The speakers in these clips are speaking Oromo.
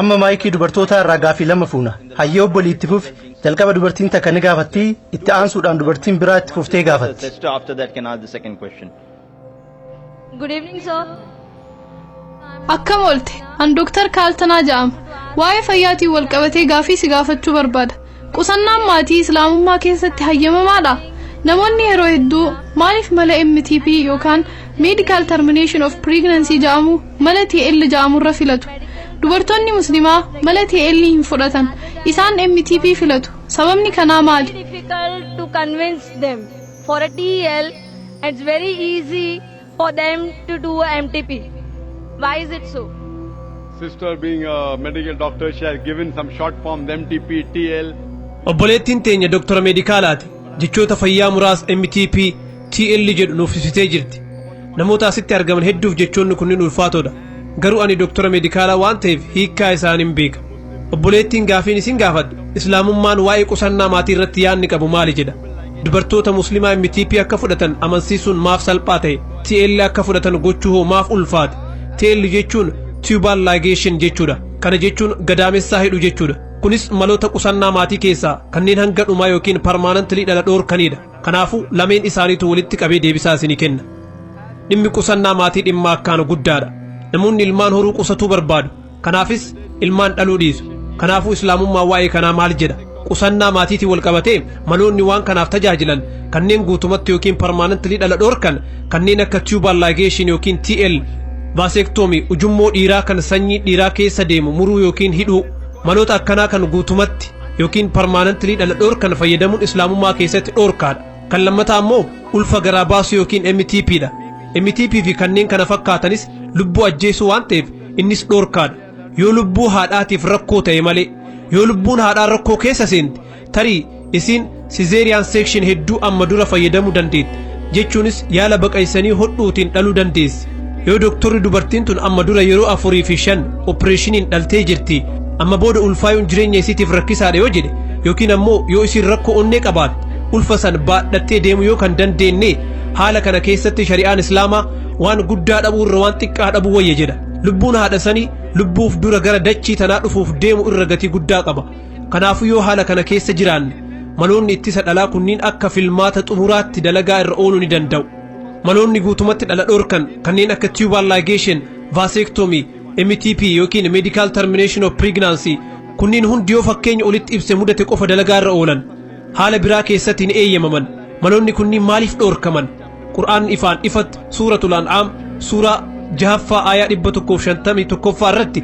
amma maayikii dubartoota irraa gaafii lama fuuna hayyee obbolii itti fufi jalqaba dubartiin takka ni gaafatti itti aansuudhaan dubartiin biraa itti fuftee gaafatti. After that can ask the second question. Good evening sir. Akkam oolte an Dr. Kaaltanaa jedhama waa'ee fayyaatiin wal qabatee gaafii si gaafachuu barbaada. Qusannaan maatii Islaamummaa keessatti hayyamamaadha. Namoonni yeroo hedduu maaliif mala MTP yookaan Medical Termination of Pregnancy jedhamu mala TL jedhamu irra filatu? Dubartoonni muslimaa mala TL hin fudhatan isaan MTP filatu sababni kanaa maali? Difficult to convince them for a TL. It's very easy for them to do a MTP. Why is it so? Sister being a medical doctor, she has given some short forms MTP, TL. Obboleettiin teenya doktora meedikaalaati jechoota fayyaa muraasa MTP TL jedhu nuuf ibsitee jirti. Namoota asitti argaman hedduuf jechoonni kunniin ulfaatoodha. Garuu ani doktora meedikaalaa waan ta'eef hiikkaa isaaniin beeka. Obboleettiin gaafiin isin gaafadhu Islaamummaan waa'ee qusannaa maatii irratti yaadni qabu maali jedha. Dubartoota muslimaa MTP akka fudhatan amansiisuun maaf salphaa ta'e TL akka fudhatan gochuu hoo maaf ulfaate. TL jechuun tubal ligation jechuudha. Kana jechuun gadaamessaa hidhu jechuudha. Kunis maloota qusannaa maatii keessaa kanneen hanga dhumaa yookiin permanently dhala dhoorkanidha. Kanaafuu lameen isaaniitu walitti qabee deebisaa isinii kenna. Dhimmi qusannaa maatii dhimma akkaan guddaadha. Namoonni ilmaan horuu qusatuu barbaadu. Kanaafis ilmaan dhaluu dhiisu. Kanaafuu Islaamummaa waa'ee kanaa maal jedha? Qusannaa maatiitiin wal qabatee maloonni waan kanaaf tajaajilan kanneen guutumatti yookiin permanently dhala dhoorkan kanneen akka tubal ligation yookiin TL, vasectomy ujummoo dhiiraa kan sanyii dhiiraa keessa deemu muruu yookiin hidhuu maloota akkanaa kan guutumatti yookiin permanently dhala dhoorkan fayyadamuun Islaamummaa keessatti dhoorkaadha. Kan lammataa ammoo ulfa garaa baasuu yookiin MTPdha. MTP fi kanneen kana fakkaatanis lubbuu ajjeesuu waan ta'eef innis dhoorkaadha. Yoo lubbuu haadhaatiif rakkoo ta'e malee yoo lubbuun haadhaa rakkoo keessa seente tarii isin cesarean section hedduu amma dura fayyadamuu dandeetti jechuunis yaala baqaysanii hodhuutiin dhaluu dandeessi. Yoo doktorri dubartiin tun amma dura yeroo 4 fi 5 opereeshiniin dhaltee jirti amma booda ulfaayuun jireenya isiitiif rakkisaadha yoo jedhe yookiin ammoo yoo isin rakkoo onnee qabaatte ulfa san baadhattee deemu yoo kan dandeenye haala kana keessatti shari'aan islaamaa waan guddaa dhabuu irra waan xiqqaa dhabuu wayya jedha. Lubbuun haadha sanii lubbuuf dura gara dachii tanaa dhufuuf deemu irra gatii guddaa qaba. Kanaafuu yoo haala kana keessa jiraanne maloonni ittisa dhalaa kunniin akka filmaata xumuraatti dalagaa irra ooluu ni danda'u. Maloonni guutumatti dhala dhoorkan kanneen akka tubal ligation, vasectomy, MTP yookiin medical termination of pregnancy kunniin hundi yoo fakkeenya olitti ibse mudate qofa dalagaa irra oolan haala biraa keessatti ni eeyyamaman. Maloonni kunniin maaliif dhoorkaman? Qur'aan ifaan ifatti suuratul An'aam suuraa 6 aayaa 151 irratti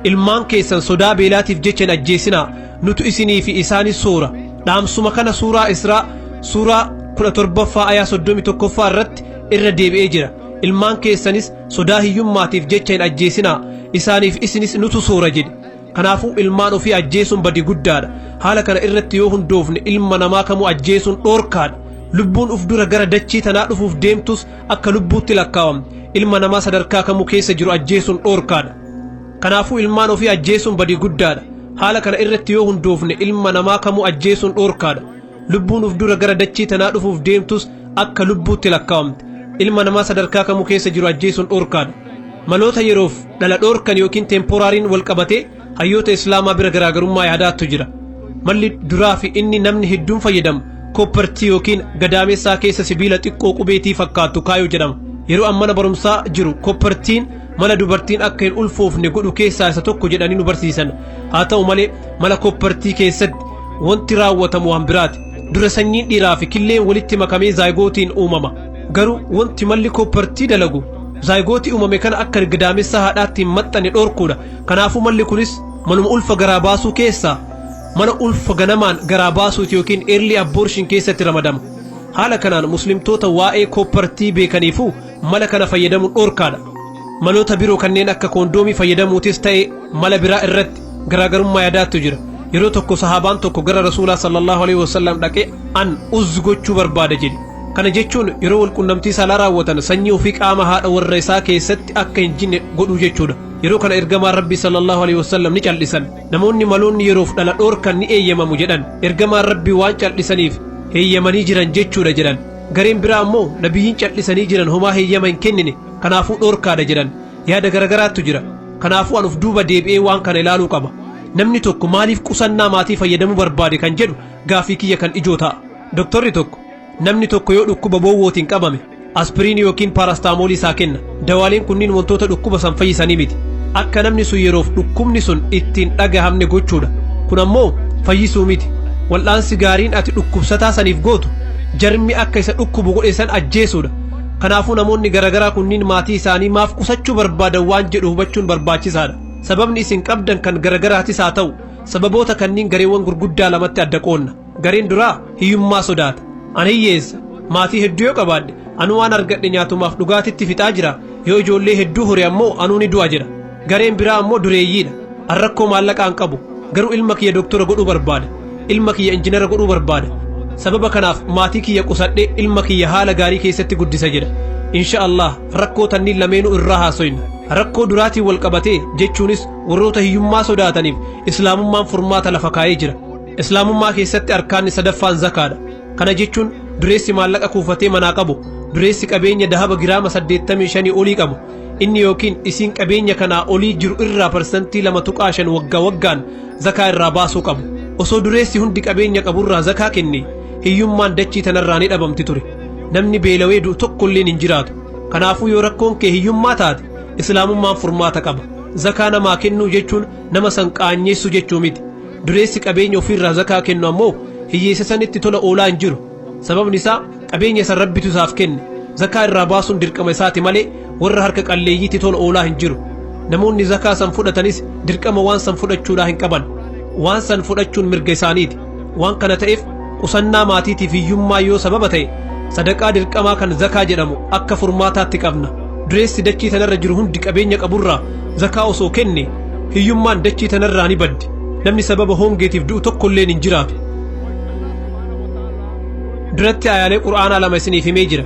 ilmaan keessan sodaa beelaatiif jecha hin ajjeesinaa nutu isinii fi isaanis soora. Dhaamsuma kana suuraa Israa suuraa 17 aayaa 31 irratti irra deebi'ee jira. Ilmaan keessanis sodaa hiyyummaatiif jecha hin ajjeesinaa isaaniif isinis nutu soora jedhe. Kanaafuu ilmaan ofii ajjeesuun badii guddaadha. Haala kana irratti yoo hundoofne ilma namaa kamuu ajjeesuun dhoorkaadha. Lubbuun uf dura gara dachii tanaa dhufuuf deemtus akka lubbuutti lakkaawamte. Ilma namaa sadarkaa kamuu keessa jiru ajjeesuun dhoorkaadha. Kanaafuu ilmaan ofii ajjeesuun badii guddaadha. Haala kana irratti yoo hundoofne ilma namaa kamuu ajjeesuun dhoorkaadha. Lubbuun uf dura gara dachii tanaa dhufuuf deemtus akka lubbuutti lakkaawamte. Ilma namaa sadarkaa kamuu keessa jiru ajjeesuun dhoorkaadha. Maloota yeroof dhala dhoorkan yookiin temporaariin wal qabatee hayyoota islaamaa bira garaagarummaa yaadaattu jira. Malli duraa fi inni namni hedduun fayyadamu kooppartii yookiin gadaamessaa keessa sibiila xiqqoo qubeetii fakkaatu kaayuu jedhama. Yeroo ammana barumsaa jiru kooppartiin mala dubartiin akka hin ulfoofne godhu keessaa isa tokko jedhanii nu barsiisan. Haa ta'u malee mala kooppartii keessatti wanti raawwatamu waan biraati. Dura sanyiin dhiiraa fi killeen walitti makamee zaayigootiin uumama. Garuu wanti malli kooppartii dalagu zaayigootii uumame kana akka gadaamessaa haadhaatti hin maxxane dhoorkuudha. Kanaafuu malli kunis maluma ulfa garaa baasuu keessaa mana ulfa ganamaan garaa baasuuti yookiin early abortion keessatti ramadama. Haala kanaan muslimtoota waa'ee kooppartii beekaniifuu mala kana fayyadamuun dhoorkaadha. Maloota biroo kanneen akka koondoomii fayyadamuutis ta'e mala biraa irratti garaagarummaa yaadaattu jira. Yeroo tokko sahaabaan tokko gara Rasuulaa sallallahu alaihi wasallam dhaqee an uzz gochuu barbaada jedhe. Kana jechuun yeroo walqunnamtii saalaa raawwatan sanyii ofii qaama haadha warra isaa keessatti akka hin jinne godhuu jechuudha. Yeroo kana ergamaan Rabbi sallallahu alaihi wasallam ni callisan. Namoonni maloonni yeroof dhala dhoorkan ni eeyyamamu jedhan. Ergamaan Rabbi waan callisaniif heeyyamanii jiran jechuudha jedhan. Gareen biraa ammoo nabiyyiin callisanii jiran homaa heeyyama hin kennine kanaafuu dhorkaadha jedhan yaada garagaraattu jira kanaafuu an uf duuba deebi'ee waan kana ilaaluu qaba namni tokko maaliif qusannaa maatii fayyadamuu barbaade kan jedhu gaafii kiyya kan ijoo ta'a doktorri tokko namni tokko yoo dhukkuba boowwootiin qabame aspiriinii yookiin paarastaamoolii isaa kenna dawaaleen kunniin wantoota dhukkuba san fayyisanii miti akka namni sun yeroof dhukkubni sun ittiin dhagahamne gochuudha kun ammoo fayyisuu miti wal'aansi gaariin ati dhukkubsataa saniif gootu jarmi akka isa dhukkubu godhe san ajjeesuudha kanaafuu namoonni garagaraa kunniin maatii isaanii maaf qusachuu barbaadan waan jedhu hubachuun barbaachisaadha sababni isin qabdan kan garagaraatis haa ta'u sababoota kanniin gareewwan gurguddaa lamatti adda qoonna gareen duraa hiyyummaa sodaata ani hiyyeessa maatii hedduu yoo qabaadhe anu waan argadhe nyaatumaaf dhugaatitti fixaa jira yoo ijoollee hedduu hore ammoo anuu ni du'a jedha gareen biraa ammoo dureeyyiidha an rakkoo maallaqaan qabu garuu ilma kiyya doktora godhuu barbaada ilma kiyya injinara godhuu barbaada sababa kanaaf maatii kiyya qusadhe ilma kiyya haala gaarii keessatti guddisa jedha insha Allah rakkoo tanniin lameenuu irraa haasoyna rakkoo duraatiin wal qabatee jechuunis warroota hiyyummaa sodaataniif islaamummaan furmaata lafa kaa'ee jira islaamummaa keessatti arkaanni sadaffaan zakaadha kana jechuun dureessi maallaqa kuufatee manaa qabu dureessi qabeenya dahaba giraama 85 olii qabu inni yookiin isiin qabeenya kanaa olii jiru irraa parsantii 2.5 waggaa waggaan zakaa irraa baasuu qabu osoo dureessi hundi qabeenya qaburraa zakaa kenne hiyyummaan dachii tanarraa ni dhabamti ture namni beelawee du'u tokkolleen hin jiraatu kanaafuu yoo rakkoon kee hiyyummaa taate islaamummaan furmaata qaba zakaa namaa kennuu jechuun nama san qaanyeessu jechuu miti dureessi qabeenya ofiirraa zakaa kennu ammoo hiyyeessa sanitti tola oolaa hin jiru sababni isaa qabeenya san rabbitu isaaf kenne zakaa irraa baasuun dirqama isaati malee warra harka qalleeyyiitti tola oolaa hin jiru namoonni zakaa san fudhatanis dirqama waan san fudhachuudhaa hin qaban waan san fudhachuun mirga isaaniiti waan kana ta'eef qusannaa maatiitiif hiyyummaa yoo sababa ta'e sadaqaa dirqamaa kan zakaa jedhamu akka furmaataatti qabna dureessi dachii tanarra jiru hundi qabeenya qaburraa zakaa osoo kenne hiyyummaan dachii tanarraa ni baddi namni sababa hongeetiif du'u tokkolleen hin jiraatu duratti ayaalee qur'aanaa lama isiniif himee jira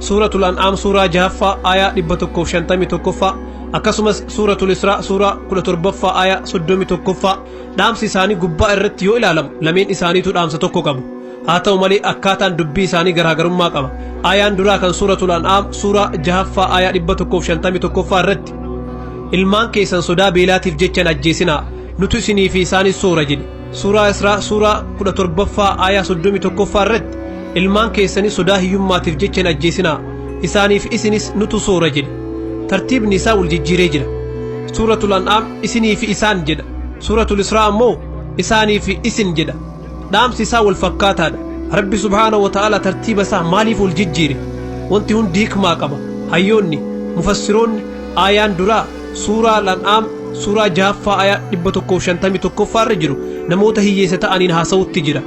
suuratul an'aam suuraa 6ffaa aayaa 151ffaa akkasumas suuratul israa suuraa 17ffaa aayaa 31ffaa dhaamsi isaanii gubbaa irratti yoo ilaalamu lameen isaaniitu dhaamsa tokko qabu haa ta'u malee akkaataan dubbii isaanii garaagarummaa qaba aayaan duraa kan suuratul an'aam suuraa 6ffaa aayaa 151ffaa irratti ilmaan keessan sodaa beelaatiif jechan ajjeesinaa nutu isinii fi isaanis soora jedhe suuraa israa suuraa 17ffaa aayaa 31ffaa irratti ilmaan keessanis sodaa hiyyummaatiif jechan ajjeesinaa isaaniif isinis nutu soora jedhe tartiibni isaa wal jijjiiree jira suuratul an'aam isinii fi isaan jedha suuratul israa ammoo isaanii fi isin jedha dhaamsi isaa wal fakkaataadha rabbi subhaanahu wa ta'ala tartiiba isaa maaliif wal jijjiire wanti hundi hikmaa qaba hayyoonni mufassiroonni aayaan duraa suuraa an'aam suuraa 6ffaa aayaa 151ffaa irra jiru namoota hiyyeessa ta'aniin haasawutti jira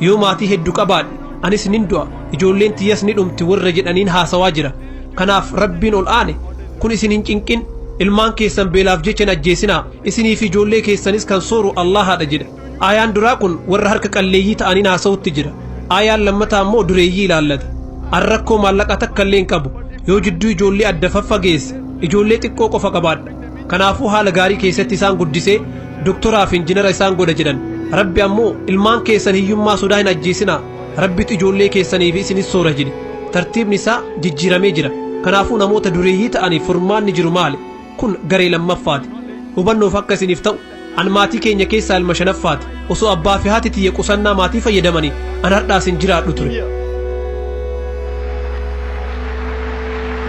yoo maatii hedduu qabaadhe anis nin du'a ijoolleen tiyyas ni dhumti warra jedhaniin haasawaa jira kanaaf rabbiin ol aane kun isin hin cinqin ilmaan keessan beelaaf jechan ajjeesinaa isinii fi ijoollee keessanis kan sooru Allahaadha jedha aayaan duraa kun warra harka qalleeyyii ta'aniin haasawutti jira aayaan lammataa ammoo dureeyyii ilaallata an rakkoo maallaqa takkallee hin qabu yoo jidduu ijoollee adda faffageesse ijoollee xiqqoo qofa qabaadha kanaafuu haala gaarii keessatti isaan guddisee doktoraaf injinara isaan godha jedhan rabbi ammoo ilmaan keessan hiyyummaa sodaa hin ajjeesinaa rabbitu ijoollee keessanii fi isinis soora jedhe tartiibni isaa jijjiiramee jira kanaafuu namoota dureeyyii ta'aniif furmaanni jiru maali kun garee lammaffaati hubannoof akka isiniif ta'u an maatii keenya keessaa ilma shanaffaati osoo abbaa fi haati tiyya qusannaa maatii fayyadamanii an har'aas hin jiraadhu ture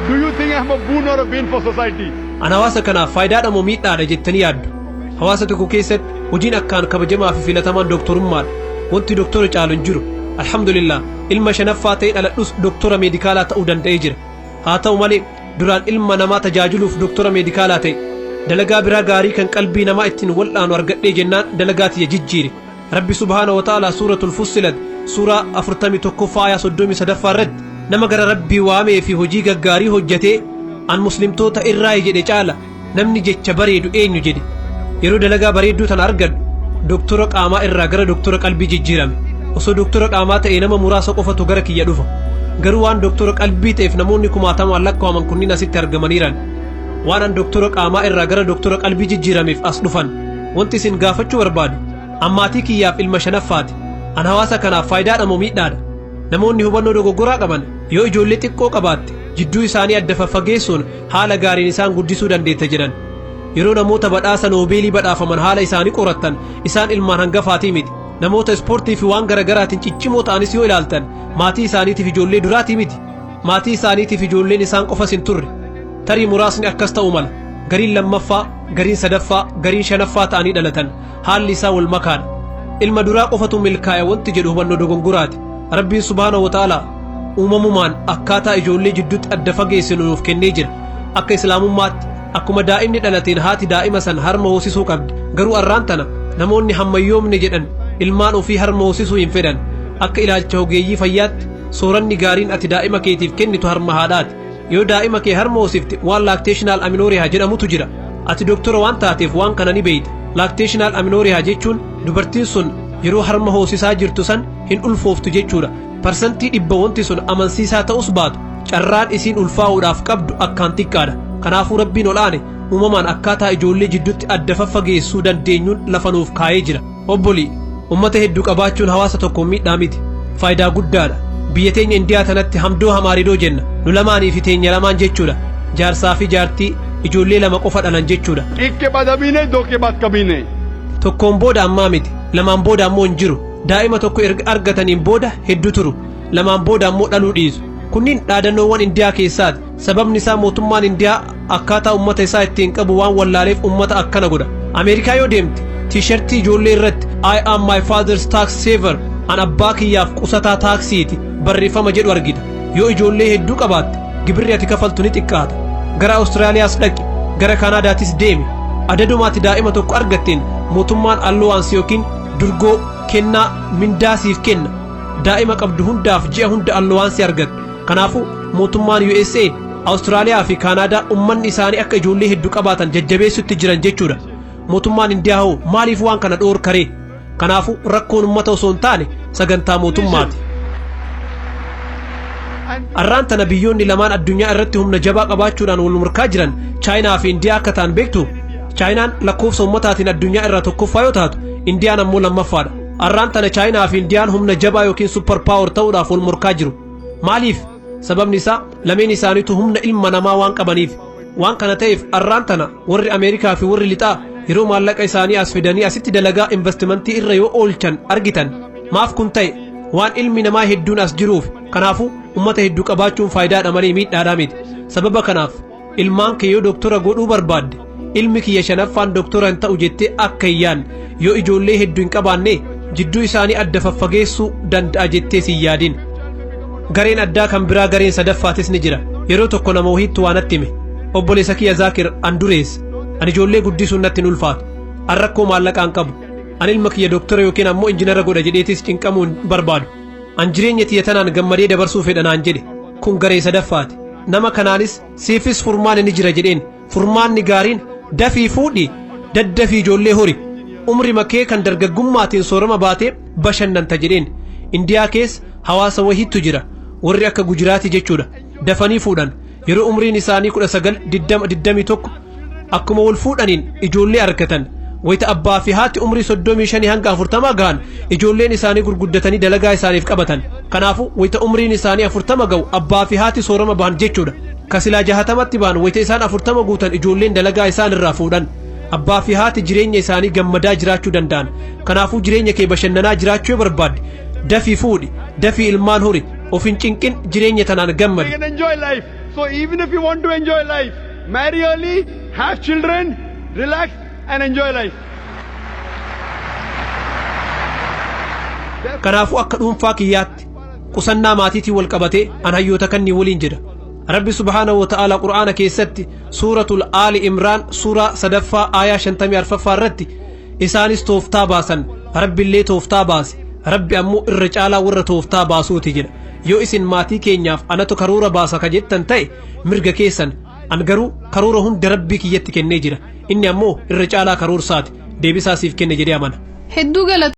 Do you think I'm a boon or a bane for society? an hawaasa kanaaf faayidaadha moo miidhaadha jettanii yaaddu hawaasa tokko keessatti hojiin akkaan kabajamaa fi filatamaan doktorummaadha wanti doktora caalu hin jiru alhamdulillah ilma shanaffaa ta'e dhaladhus doktora meedikaalaa ta'uu danda'ee jira haa ta'u malee duraan ilma namaa tajaajiluuf doktora meedikaalaa ta'e dalagaa biraa gaarii kan qalbii namaa ittiin wal'aanu argadhee jennaan dalagaa tiyya jijjiire rabbi subhaanahu wa ta'ala suuratul fussilat suuraa 41ffaa aayaa 33ffaa irratti nama gara rabbii waamee fi hojii gaggaarii hojjetee an muslimtoota irraa jedhe caala namni jecha bareedu eenyu jedhe yeroo dalagaa bareedduu tan argadhu doktora qaamaa irraa gara doktora qalbii jijjiirame osoo doktora qaamaa ta'e nama muraasa qofatu gara kiyya dhufa garuu waan doktora qalbii ta'eef namoonni kumaatamaan lakkaa'aman kunniin asitti argamaniiran waan an doktora qaamaa irraa gara doktora qalbii jijjiirameef as dhufan wanti isin gaafachuu barbaadu an maatii kiyyaaf ilma shanaffaati an hawaasa kanaaf faayidaadha moo miidhaadha namoonni hubannoo dogoggoraa qaban yoo ijoollee xiqqoo qabaatte jidduu isaanii adda faffageessuun haala gaariin isaan guddisuu dandeetta jedhan. Yeroo namoota badhaasa noobeelii badhaafaman haala isaanii qorattan isaan ilmaan hangafaatii miti. Namoota ispoortii fi waan garagaraatiin ciccimoo ta'anis yoo ilaaltan maatii isaaniitiif ijoollee duraatii miti. Maatii isaaniitiif ijoolleen isaan qofas hin turre. Tarii muraasni akkas ta'uu mala. Gariin lammaffaa, gariin sadaffaa, gariin shanaffaa ta'anii dhalatan. Haalli isaa wal makaadha. Ilma duraa qofatu milkaa'e wanti jedhu hubannoo dogonguraati. Rabbiin subhaanahu wa ta'aalaa uumamumaan akkaataa ijoollee jidduutti adda fageessinu nuuf kennee jira. Akka islaamummaatti akkuma daa'imni dhalateen haati daa'ima san harma hoosisuu qabdi. Garuu arraan tana namoonni hammayyoomne jedhan ilmaan ofii harma hoosisuu hin fedhan. Akka ilaalcha ogeeyyii fayyaatti sooranni gaariin ati daa'ima keetiif kennitu harma haadhaati. Yoo daa'ima kee harma hoosifte waan laakteeshinaal aminooriyaa jedhamutu jira. Ati doktora waan taateef waan kana ni beeyta. Laakteeshinaal aminooriyaa jechuun dubartiin sun yeroo harma hoosisaa jirtu san hin ulfooftu jechuudha. Parsantii 100 wanti sun amansiisaa ta'us baatu carraan isiin ulfaa'uudhaaf qabdu akkaan xiqqaadha. Kanaafuu rabbiin olaane uumamaan akkaataa ijoollee jidduutti adda faffageessuu dandeenyuun lafa nuuf kaa'ee jira. Obbolii ummata hedduu qabaachuun hawaasa tokko miidhaa miti. Faayidaa guddaadha. Biyya teenya Indiyaa tanatti hamdoo hamaaridoo jenna. Nu lamaanii fi teenya lamaan jechuudha. Jaarsaa fi jaartii ijoollee lama qofa dhalan jechuudha. एक के बाद अभी नहीं, दो के बाद कभी नहीं. Tokkoon booda ammaa miti. Lamaan booda ammoo hin jiru. Daa'ima tokko erga argataniin booda hedduu turu. Lamaan booda ammoo dhaluu dhiisu. Kunniin dhaadannoowwan Indiyaa keessaati. Sababni isaa mootummaan Indiyaa akkaataa ummata isaa ittiin qabu waan wallaaleef ummata akkana godha. Ameerikaa yoo deemte tiishartii ijoollee irratti I am my father's tax saver an abbaa kiyyaaf qusataa taaksiiti barreeffama jedhu argita. Yoo ijoollee hedduu qabaatte gibirri ati kafaltu ni xiqqaata. Gara Awustiraaliyaas dhaqi, gara Kanaadaatis deemi. Adadumaati daa'ima tokko argatteen mootummaan allowaansi yookiin durgoo kennaa mindaasiif kenna. Daa'ima qabdu hundaaf ji'a hunda allowaansi argatta. Kanaafuu mootummaan USA, Awustiraaliyaa fi Kanaadaa ummanni isaanii akka ijoollee hedduu qabaatan jajjabeessutti jiran jechuudha. Mootummaan Indiyaa hoo maaliif waan kana dhoorkaree? Kanaafuu rakkoon ummata osoo hin taane sagantaa mootummaati. Arraan tana biyyoonni lamaan addunyaa irratti humna jabaa qabaachuudhaan wal morkaa jiran Chaayinaa fi Indiyaa akka ta'an beektu. Chaayinaan lakkoofsa ummataatiin addunyaa irraa tokkoffaa yoo taatu Indiyaan ammoo lammaffaadha. Arraan tana Chaayinaa fi Indiyaan humna jabaa yookiin super power ta'uudhaaf wal morkaa jiru. Maaliif? Sababni isaa lameen isaaniitu humna ilma namaa waan qabaniif. Waan kana ta'eef arraan tana warri Ameerikaa fi warri lixaa yeroo maallaqa isaanii as fidanii asitti dalagaa investimentii irra yoo oolchan argitan. Maaf kun ta'e waan ilmi namaa hedduun as jiruuf. Kanaafuu ummata hedduu qabaachuun faayidaadha malee miidhaadhaa miti. Sababa kanaaf ilmaan kee yoo doktora godhuu barbaadde ilmi kiyya shanaffaan doktora hin ta'u jettee akka hin yaadne. Yoo ijoollee hedduu hin qabaanne jidduu isaanii adda faffageessuu danda'a jettee si yaadin. Gareen addaa kan biraa gareen sadaffaatis ni jira. Yeroo tokko nama wahiitti waan natti hime. Obboleessa kiyya Zakir an dureessa. Ani ijoollee guddisuun natti hin ulfaatu. An rakkoo maallaqaan qabu. An ilma kiyya doktora yookiin ammoo injiinara godha jedheetis cinqamuu hin barbaadu. An jireenya tiyya tanaan gammadee dabarsuu fedha naan jedhe. Kun garee sadaffaati. Nama kanaanis siifis furmaanni ni jira jedheen. Furmaanni gaariin dafii fuudhii daddafii ijoollee hori. Umri makee kan dargaggummaatiin soorama baatee bashannanta jedheen. Indiyaa keessa hawaasa wahiitu jira. Warri akka Gujiraati jechuudha. Dafanii fuudhan. Yeroo umriin isaanii 19-21 akkuma wal fuudhaniin ijoollee argatan. Wayita abbaa fi haati umrii 35 hanga 40 gahan ijoolleen isaanii gurguddatanii dalagaa isaaniif qabatan. Kanaafuu wayita umriin isaanii 40 ga'u abbaa fi haati soorama bahan jechuudha. Kasilaa 60tti bahan wayita isaan 40 guutan ijoolleen dalagaa isaan irraa fuudhan. Abbaa fi haati jireenya isaanii gammadaa jiraachuu danda'an. Kanaafuu jireenya kee bashannanaa jiraachuu yoo barbaadde dafii fuudhi, dafii ilmaan hori, of hin cinqin jireenya tanaan gammadi. You can enjoy life. So even if you want to enjoy life, marry early, have children, relax and enjoy life. Kanaafuu akka dhuunfaa kiyyaatti qusannaa maatiitiin wal qabatee an hayyoota kannii waliin jedha. Rabbi subhaanahu wa ta'ala Qur'aana keessatti suuratul Aali Imraan suuraa 3ffaa aayaa 54ffaa irratti isaanis tooftaa baasan Rabbi illee tooftaa baase Rabbi ammoo irra caalaa warra tooftaa baasuuti jedha. Yoo isin maatii keenyaaf anatu karoora baasa ka jettan ta'e mirga keessan. An garuu karoora hunda Rabbii kiyyatti kennee jira. Inni ammoo irra caalaa karoorsaati. Deebisaa siif kenne jedhee amana. Hedduu galata.